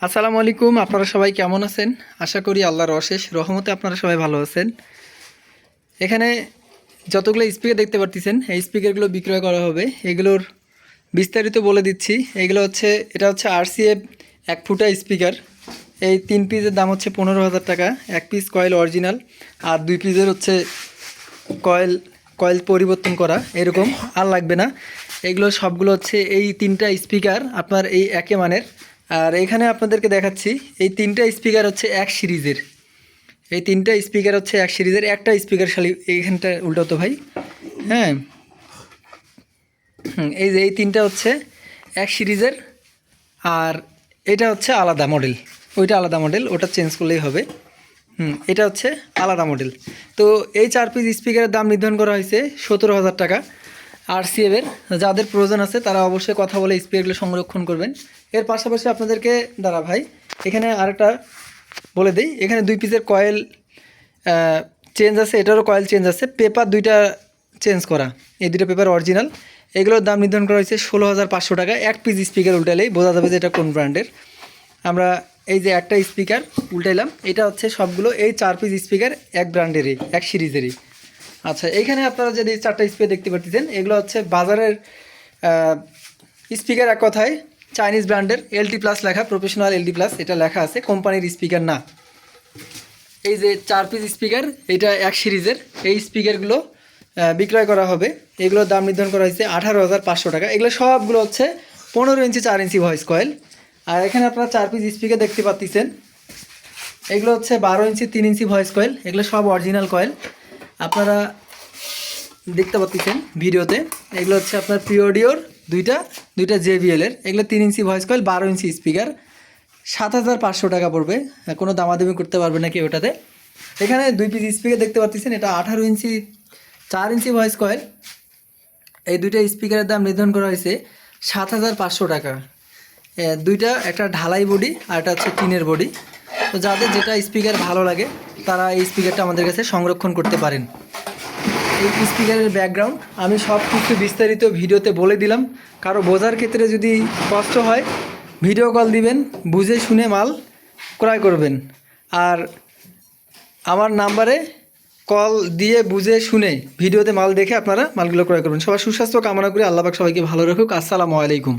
আসসালামু আলাইকুম। আপনারা সবাই কেমন আছেন? আশা করি আল্লাহর অশেষ রহমতে আপনারা সবাই ভালো আছেন। এখানে যতগুলো স্পিকার দেখতে পারতেছেন, এই স্পিকারগুলো বিক্রয় করা হবে। এগুলোর বিস্তারিত বলে দিচ্ছি। এটা হচ্ছে RCA 1 ফুটা স্পিকার। এই 3 পিসের দাম হচ্ছে 15,000 টাকা। 1 পিস কয়েল অরিজিনাল আর 2 পিসের হচ্ছে কয়েল কয়েল পরিবর্তন করা, এরকম আর লাগবে না। এগুলো সবগুলো হচ্ছে এই 3টা স্পিকার আপনার এই একই মানের। আর এখানে আপনাদেরকে দেখাচ্ছি এই 3টা স্পিকার হচ্ছে এক সিরিজের। এই 3টা স্পিকার হচ্ছে এক সিরিজের। একটা স্পিকার খালি এইখানটা উল্টো ভাই। হ্যাঁ, এই যে এই 3টা হচ্ছে এক সিরিজের। আর এটা হচ্ছে আলাদা মডেল, ওইটা আলাদা মডেল, ওটা চেঞ্জ করলেই হবে। এটা হচ্ছে আলাদা মডেল। তো এই 4 পিস স্পিকারের দাম নির্ধারণ করা হয়েছে 17,000 টাকা। RCA-এর যাদের প্রয়োজন আছে তারা অবশ্যই কথা বলে স্পিকারগুলো সংরক্ষণ করবেন। এর পাশাপাশি আপনাদেরকে দাঁড়া ভাই, এখানে আরেকটা বলে দিই। এখানে 2 পিসের কয়েল চেঞ্জ আছে, এটারও কয়েল চেঞ্জ আছে। পেপার 2টা চেঞ্জ করা, এই 2টা পেপার অরিজিনাল। এগুলোর দাম নির্ধারণ করা হয়েছে 16,500 টাকা। 1 পিস স্পিকার উল্টালেই বোঝা যাবে যে এটা কোন ব্র্যান্ডের। আমরা এই যে একটা স্পিকার উল্টাইলাম, এটা হচ্ছে সবগুলো এই 4 পিস স্পিকার এক ব্র্যান্ডেরই, এক সিরিজেরই। আচ্ছা, এইখানে আপনারা যদি 4টা স্পিকার দেখতে পাচ্ছেন, এগুলো হচ্ছে বাজারের স্পিকার। এক কথায় চাইনিজ ব্র্যান্ডের LT প্লাস লেখা, প্রফেশনাল LT প্লাস এটা লেখা আছে, কোম্পানির স্পিকার না। এই যে 4 পিস স্পিকার, এটা এক সিরিজের। এই স্পিকারগুলো বিক্রয় করা হবে। এগুলোর দাম নির্ধারণ করা হয়েছে 18,500 টাকা। এগুলো সবগুলো হচ্ছে 15 ইঞ্চি 4 ইঞ্চি ভয়েস কয়েল। আর এখানে আপনারা 4 পিস স্পিকার দেখতে পাচ্ছেন, এগুলো হচ্ছে 12 ইঞ্চি 3 ইঞ্চি ভয়েস কয়েল। এগুলো সব অরিজিনাল কয়েল আপনারা দেখতে পাচ্ছেন ভিডিওতে। এগুলো হচ্ছে আপনার প্রিঅডিওর দুইটা JBL-এর। এগুলো 3 inch voice coil, 12 inch speaker. 7,500 টাকা পড়বে। কোনো দামাদামি করতে পারবে না কি ওটাতে। এখানে 2 পিস স্পিকার দেখতে পাচ্ছেন, এটা 18 ইঞ্চি 4 ইঞ্চি ভয়েস কয়েল। এই 2টা স্পিকারের দাম নির্ধারণ করা হয়েছে 7,500 টাকা। দুইটা, একটা ঢালাই বডি আর একটা হচ্ছে টিনের বডি। তো যাদের যেটা স্পিকার ভালো লাগে তারা এই স্পিকারটা আমাদের কাছে সংরক্ষণ করতে পারেন। এই স্পিকারের ব্যাকগ্রাউন্ড আমি সব কিছু বিস্তারিত ভিডিওতে বলে দিলাম। কারো বোঝার ক্ষেত্রে যদি কষ্ট হয়, ভিডিও কল দিবেন, বুঝে শুনে মাল ক্রয় করবেন। আর আমার নাম্বারে কল দিয়ে বুঝে শুনে ভিডিওতে মাল দেখে আপনারা মালগুলো ক্রয় করবেন। সবার সুস্বাস্থ্য কামনা করি। আল্লাহ পাক সবাইকে ভালো রাখুক। আসসালামু আলাইকুম।